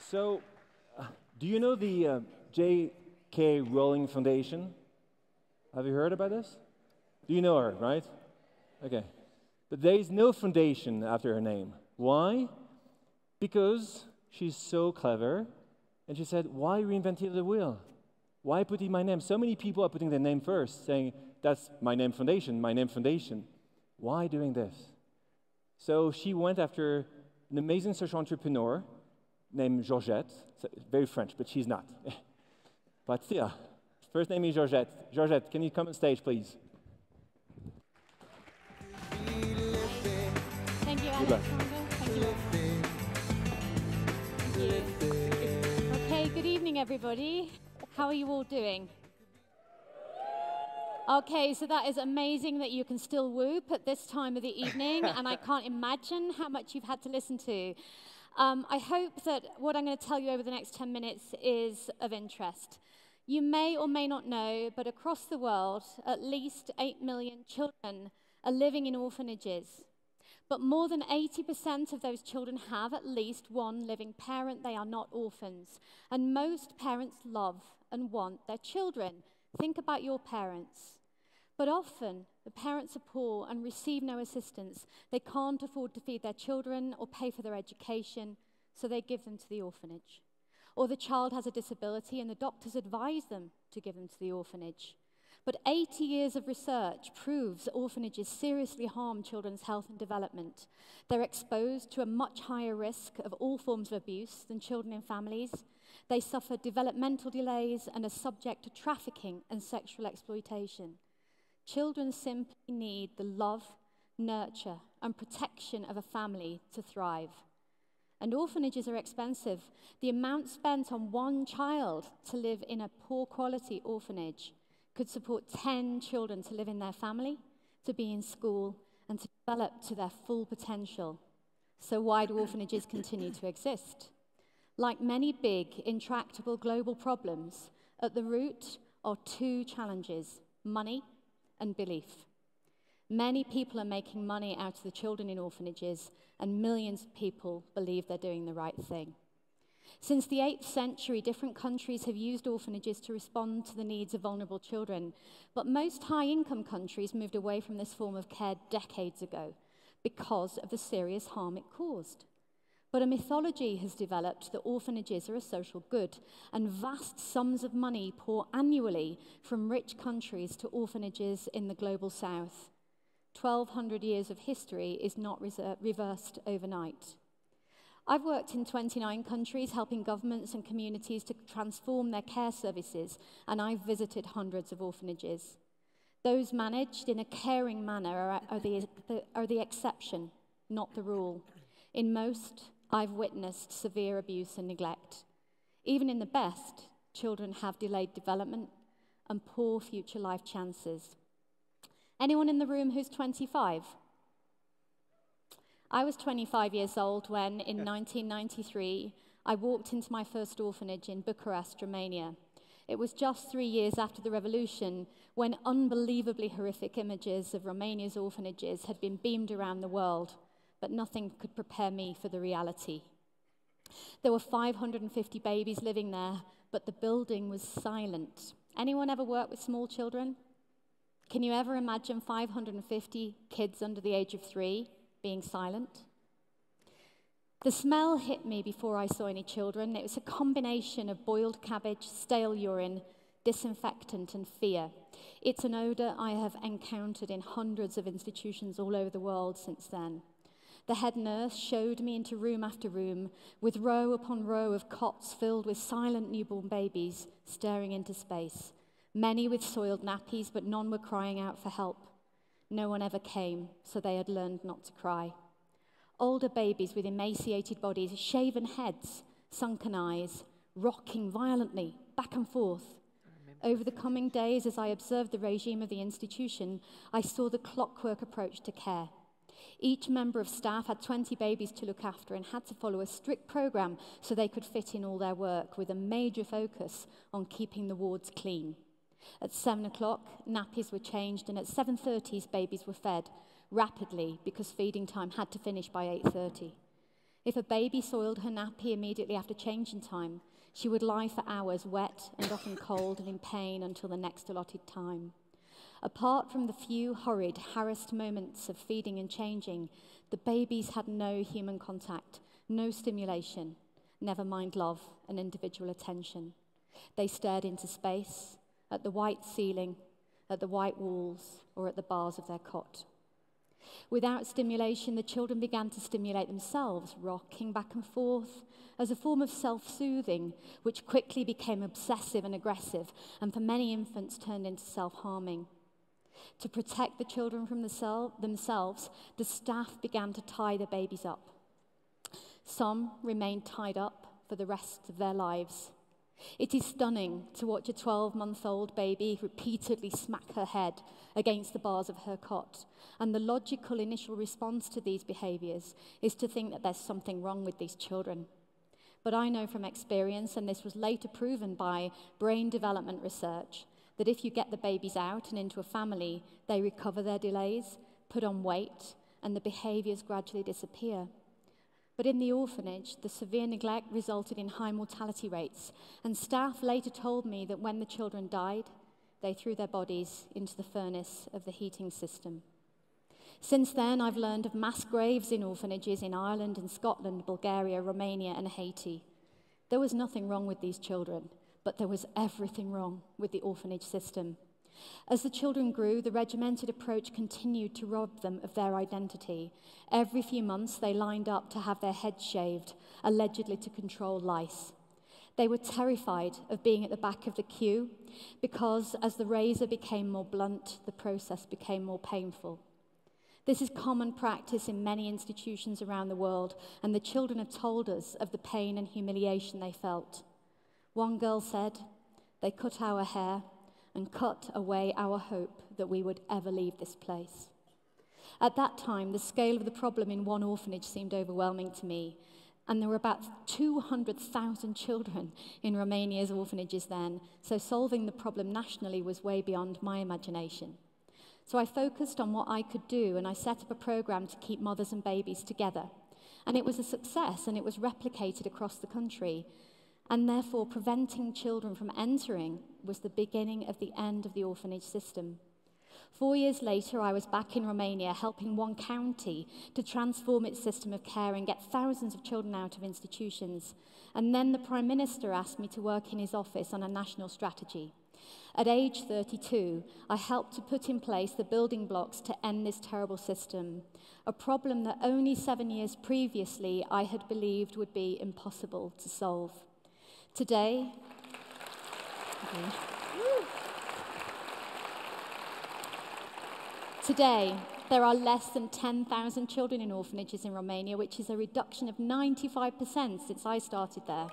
So, do you know the J.K. Rowling Foundation? Have you heard about this? Do you know her, right? Okay. But there is no foundation after her name. Why? Because she's so clever, and she said, why reinventing the wheel? Why putting my name? So many people are putting their name first, saying, that's my name foundation, my name foundation. Why doing this? So she went after an amazing social entrepreneur named Georgette. So, very French, but she's not. But still, first name is Georgette. Georgette, can you come on stage, please? Thank you, Alexander. Thank you. Okay, good evening, everybody. How are you all doing? Okay, so that is amazing that you can still whoop at this time of the evening, and I can't imagine how much you've had to listen to. I hope that what I'm going to tell you over the next 10 minutes is of interest. You may or may not know, but across the world, at least 8 million children are living in orphanages. But more than 80% of those children have at least one living parent. They are not orphans. And most parents love and want their children. Think about your parents. But often, the parents are poor and receive no assistance. They can't afford to feed their children or pay for their education, so they give them to the orphanage. Or the child has a disability and the doctors advise them to give them to the orphanage. But 80 years of research proves orphanages seriously harm children's health and development. They're exposed to a much higher risk of all forms of abuse than children in families. They suffer developmental delays and are subject to trafficking and sexual exploitation. Children simply need the love, nurture, and protection of a family to thrive. And orphanages are expensive. The amount spent on one child to live in a poor quality orphanage could support 10 children to live in their family, to be in school, and to develop to their full potential. So why do orphanages continue to exist? Like many big, intractable global problems, at the root are two challenges: money and belief. Many people are making money out of the children in orphanages, and millions of people believe they're doing the right thing. Since the 8th century, different countries have used orphanages to respond to the needs of vulnerable children, but most high-income countries moved away from this form of care decades ago because of the serious harm it caused. But a mythology has developed that orphanages are a social good, and vast sums of money pour annually from rich countries to orphanages in the global south. 1,200 years of history is not reversed overnight. I've worked in 29 countries helping governments and communities to transform their care services, and I've visited hundreds of orphanages. Those managed in a caring manner are the exception, not the rule. In most, I've witnessed severe abuse and neglect. Even in the best, children have delayed development and poor future life chances. Anyone in the room who's 25? I was 25 years old when, in 1993, I walked into my first orphanage in Bucharest, Romania. It was just 3 years after the revolution, when unbelievably horrific images of Romania's orphanages had been beamed around the world, but nothing could prepare me for the reality. There were 550 babies living there, but the building was silent. Anyone ever work with small children? Can you ever imagine 550 kids under the age of 3 being silent? The smell hit me before I saw any children. It was a combination of boiled cabbage, stale urine, disinfectant, and fear. It's an odor I have encountered in hundreds of institutions all over the world since then. The head nurse showed me into room after room, with row upon row of cots filled with silent newborn babies staring into space. Many with soiled nappies, but none were crying out for help. No one ever came, so they had learned not to cry. Older babies with emaciated bodies, shaven heads, sunken eyes, rocking violently back and forth. Over the coming days, as I observed the regime of the institution, I saw the clockwork approach to care. Each member of staff had 20 babies to look after and had to follow a strict program so they could fit in all their work, with a major focus on keeping the wards clean. At 7 o'clock, nappies were changed, and at 7:30, babies were fed rapidly because feeding time had to finish by 8:30. If a baby soiled her nappy immediately after changing time, she would lie for hours wet and often cold and in pain until the next allotted time. Apart from the few horrid, harassed moments of feeding and changing, the babies had no human contact, no stimulation, never mind love and individual attention. They stared into space, at the white ceiling, at the white walls, or at the bars of their cot. Without stimulation, the children began to stimulate themselves, rocking back and forth as a form of self-soothing, which quickly became obsessive and aggressive, and for many infants turned into self-harming. To protect the children from themselves, the staff began to tie the babies up. Some remained tied up for the rest of their lives. It is stunning to watch a 12-month-old baby repeatedly smack her head against the bars of her cot, and the logical initial response to these behaviors is to think that there's something wrong with these children. But I know from experience, and this was later proven by brain development research, that if you get the babies out and into a family, they recover their delays, put on weight, and the behaviors gradually disappear. But in the orphanage, the severe neglect resulted in high mortality rates, and staff later told me that when the children died, they threw their bodies into the furnace of the heating system. Since then, I've learned of mass graves in orphanages in Ireland and Scotland, Bulgaria, Romania, and Haiti. There was nothing wrong with these children, but there was everything wrong with the orphanage system. As the children grew, the regimented approach continued to rob them of their identity. Every few months, they lined up to have their heads shaved, allegedly to control lice. They were terrified of being at the back of the queue because as the razor became more blunt, the process became more painful. This is common practice in many institutions around the world, and the children have told us of the pain and humiliation they felt. One girl said, "They cut our hair and cut away our hope that we would ever leave this place." At that time, the scale of the problem in one orphanage seemed overwhelming to me, and there were about 200,000 children in Romania's orphanages then, so solving the problem nationally was way beyond my imagination. So I focused on what I could do, and I set up a program to keep mothers and babies together. And it was a success, and it was replicated across the country. And therefore, preventing children from entering was the beginning of the end of the orphanage system. 4 years later, I was back in Romania helping one county to transform its system of care and get thousands of children out of institutions. And then the Prime Minister asked me to work in his office on a national strategy. At age 32, I helped to put in place the building blocks to end this terrible system, a problem that only 7 years previously I had believed would be impossible to solve. Today, there are less than 10,000 children in orphanages in Romania, which is a reduction of 95% since I started there.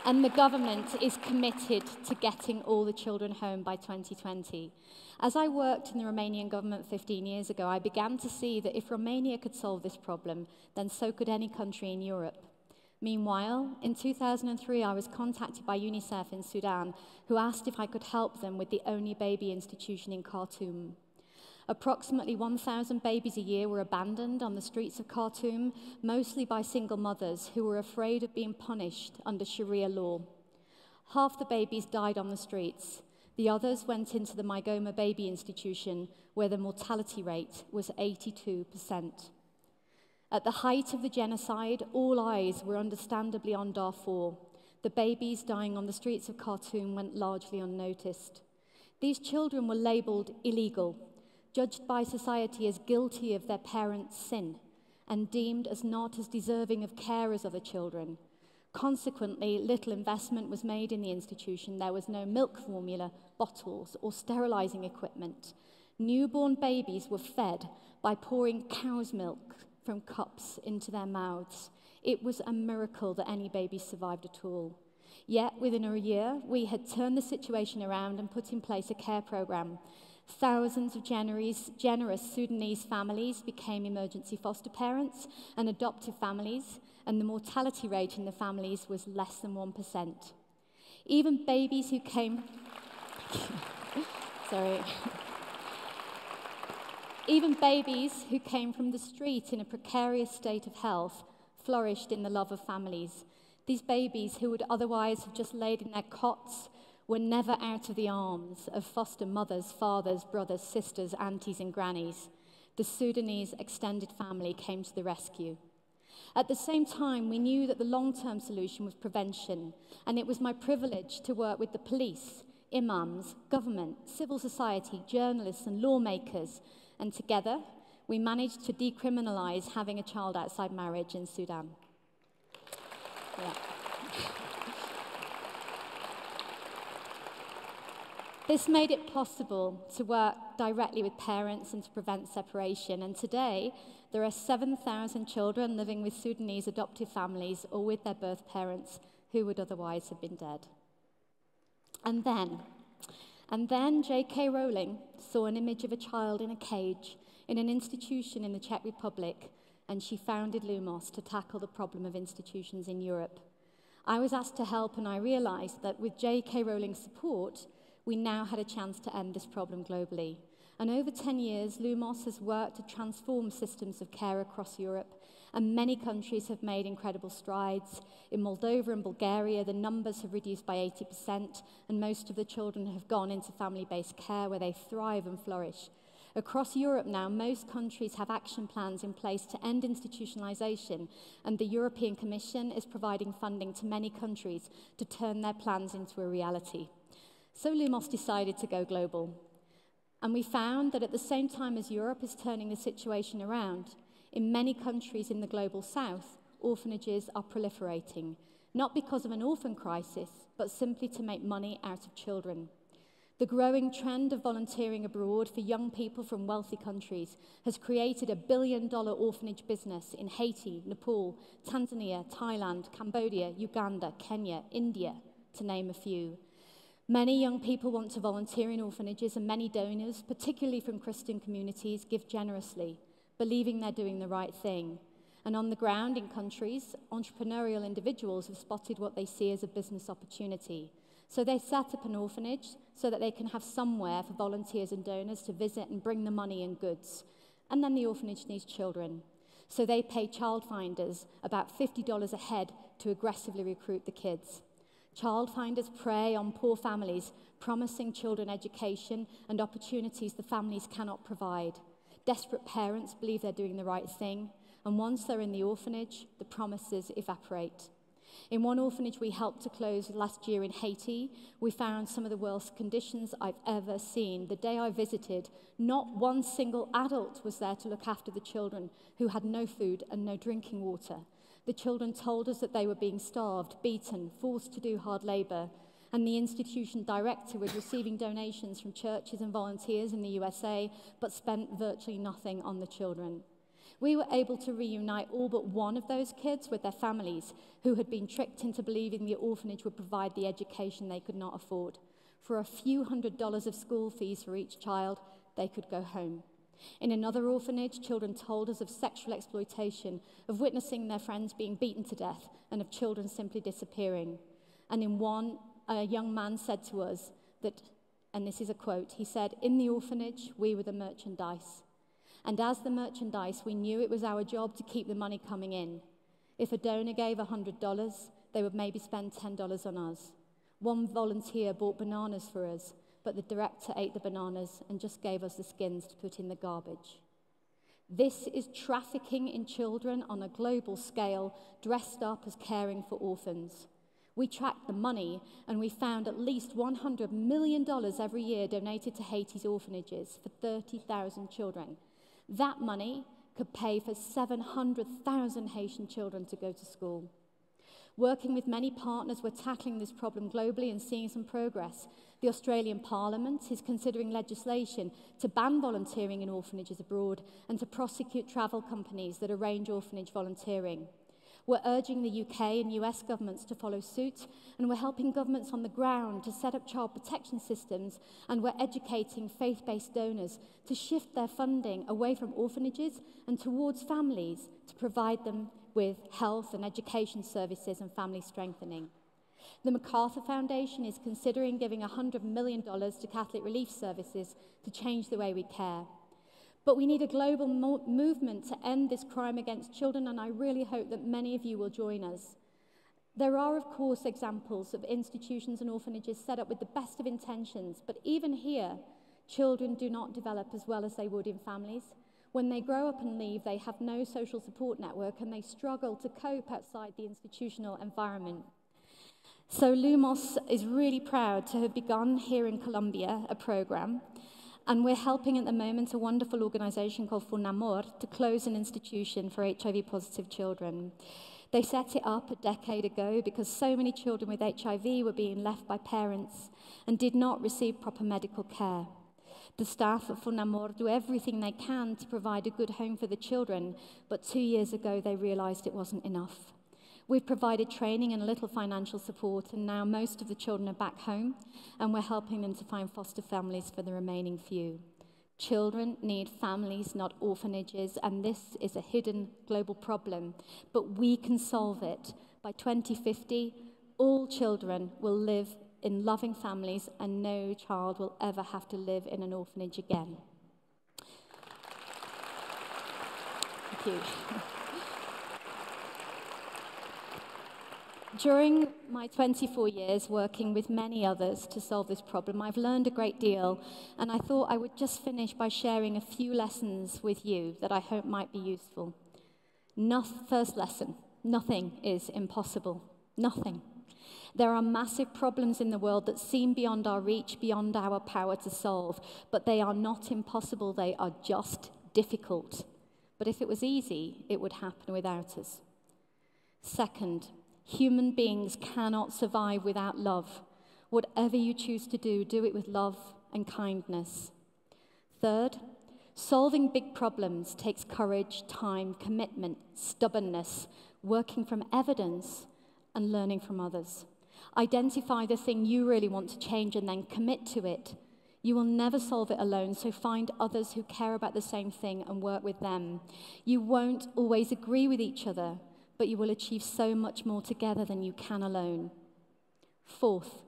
And the government is committed to getting all the children home by 2020. As I worked in the Romanian government 15 years ago, I began to see that if Romania could solve this problem, then so could any country in Europe. Meanwhile, in 2003, I was contacted by UNICEF in Sudan, who asked if I could help them with the only baby institution in Khartoum. Approximately 1,000 babies a year were abandoned on the streets of Khartoum, mostly by single mothers who were afraid of being punished under Sharia law. Half the babies died on the streets. The others went into the Mygoma Baby Institution, where the mortality rate was 82%. At the height of the genocide, all eyes were understandably on Darfur. The babies dying on the streets of Khartoum went largely unnoticed. These children were labelled illegal, judged by society as guilty of their parents' sin, and deemed as not as deserving of care as other children. Consequently, little investment was made in the institution. There was no milk formula, bottles, or sterilising equipment. Newborn babies were fed by pouring cow's milk from cups into their mouths. It was a miracle that any baby survived at all. Yet, within a year, we had turned the situation around and put in place a care programme. Thousands of generous Sudanese families became emergency foster parents and adoptive families, and the mortality rate in the families was less than 1%. Even babies who came... Sorry. Even babies who came from the street in a precarious state of health flourished in the love of families. These babies who would otherwise have just laid in their cots were never out of the arms of foster mothers, fathers, brothers, sisters, aunties, and grannies. The Sudanese extended family came to the rescue. At the same time, we knew that the long-term solution was prevention, and it was my privilege to work with the police, imams, government, civil society, journalists, and lawmakers, and together, we managed to decriminalize having a child outside marriage in Sudan. Yeah. This made it possible to work directly with parents and to prevent separation. And today, there are 7,000 children living with Sudanese adoptive families or with their birth parents who would otherwise have been dead. And then J.K. Rowling saw an image of a child in a cage in an institution in the Czech Republic, and she founded Lumos to tackle the problem of institutions in Europe. I was asked to help, and I realized that with J.K. Rowling's support, we now had a chance to end this problem globally. And over 10 years, Lumos has worked to transform systems of care across Europe, and many countries have made incredible strides. In Moldova and Bulgaria, the numbers have reduced by 80%, and most of the children have gone into family-based care where they thrive and flourish. Across Europe now, most countries have action plans in place to end institutionalization, and the European Commission is providing funding to many countries to turn their plans into a reality. So Lumos decided to go global. And we found that at the same time as Europe is turning the situation around, in many countries in the global south, orphanages are proliferating, not because of an orphan crisis, but simply to make money out of children. The growing trend of volunteering abroad for young people from wealthy countries has created a billion-dollar orphanage business in Haiti, Nepal, Tanzania, Thailand, Cambodia, Uganda, Kenya, India, to name a few. Many young people want to volunteer in orphanages, and many donors, particularly from Christian communities, give generously, believing they're doing the right thing. And on the ground in countries, entrepreneurial individuals have spotted what they see as a business opportunity. So they set up an orphanage so that they can have somewhere for volunteers and donors to visit and bring the money and goods. And then the orphanage needs children. So they pay childfinders about $50 a head to aggressively recruit the kids. Childfinders prey on poor families, promising children education and opportunities the families cannot provide. Desperate parents believe they're doing the right thing, and once they're in the orphanage, the promises evaporate. In one orphanage we helped to close last year in Haiti, we found some of the worst conditions I've ever seen. The day I visited, not one single adult was there to look after the children who had no food and no drinking water. The children told us that they were being starved, beaten, forced to do hard labor, and the institution director was receiving donations from churches and volunteers in the USA, but spent virtually nothing on the children. We were able to reunite all but one of those kids with their families who had been tricked into believing the orphanage would provide the education they could not afford. For a few $100s of school fees for each child, they could go home. In another orphanage, children told us of sexual exploitation, of witnessing their friends being beaten to death, and of children simply disappearing. And in one, a young man said to us that, and this is a quote, he said, "In the orphanage, we were the merchandise. And as the merchandise, we knew it was our job to keep the money coming in. If a donor gave $100, they would maybe spend $10 on us. One volunteer bought bananas for us, but the director ate the bananas and just gave us the skins to put in the garbage." This is trafficking in children on a global scale, dressed up as caring for orphans. We tracked the money, and we found at least $100 million every year donated to Haiti's orphanages for 30,000 children. That money could pay for 700,000 Haitian children to go to school. Working with many partners, we're tackling this problem globally and seeing some progress. The Australian Parliament is considering legislation to ban volunteering in orphanages abroad and to prosecute travel companies that arrange orphanage volunteering. We're urging the UK and US governments to follow suit, and we're helping governments on the ground to set up child protection systems, and we're educating faith-based donors to shift their funding away from orphanages and towards families to provide them with health and education services and family strengthening. The MacArthur Foundation is considering giving $100 million to Catholic Relief Services to change the way we care. But we need a global movement to end this crime against children, and I really hope that many of you will join us. There are, of course, examples of institutions and orphanages set up with the best of intentions, but even here, children do not develop as well as they would in families. When they grow up and leave, they have no social support network and they struggle to cope outside the institutional environment. So Lumos is really proud to have begun here in Colombia a program, and we're helping at the moment a wonderful organization called Funamor to close an institution for HIV-positive children. They set it up a decade ago because so many children with HIV were being left by parents and did not receive proper medical care. The staff at Funamor do everything they can to provide a good home for the children, but 2 years ago they realized it wasn't enough. We've provided training and a little financial support, and now most of the children are back home, and we're helping them to find foster families for the remaining few. Children need families, not orphanages, and this is a hidden global problem, but we can solve it. By 2050, all children will live in loving families, and no child will ever have to live in an orphanage again. Thank you. During my 24 years working with many others to solve this problem, I've learned a great deal, and I thought I would just finish by sharing a few lessons with you that I hope might be useful. First lesson, nothing is impossible. Nothing. There are massive problems in the world that seem beyond our reach, beyond our power to solve, but they are not impossible, they are just difficult. But if it was easy, it would happen without us. Second, human beings cannot survive without love. Whatever you choose to do, do it with love and kindness. Third, solving big problems takes courage, time, commitment, stubbornness, working from evidence, and learning from others. Identify the thing you really want to change and then commit to it. You will never solve it alone, so find others who care about the same thing and work with them. You won't always agree with each other, but you will achieve so much more together than you can alone. Fourth,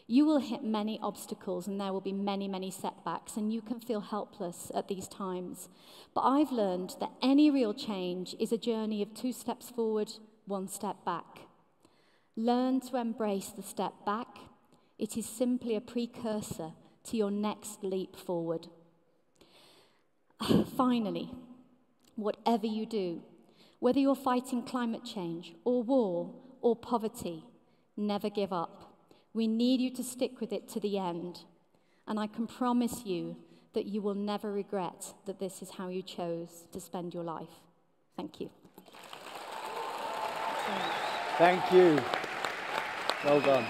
you will hit many obstacles and there will be many, many setbacks, and you can feel helpless at these times. But I've learned that any real change is a journey of 2 steps forward, 1 step back. Learn to embrace the step back. It is simply a precursor to your next leap forward. Finally, whatever you do, whether you're fighting climate change or war or poverty, never give up. We need you to stick with it to the end. And I can promise you that you will never regret that this is how you chose to spend your life. Thank you. Thank you. Well done.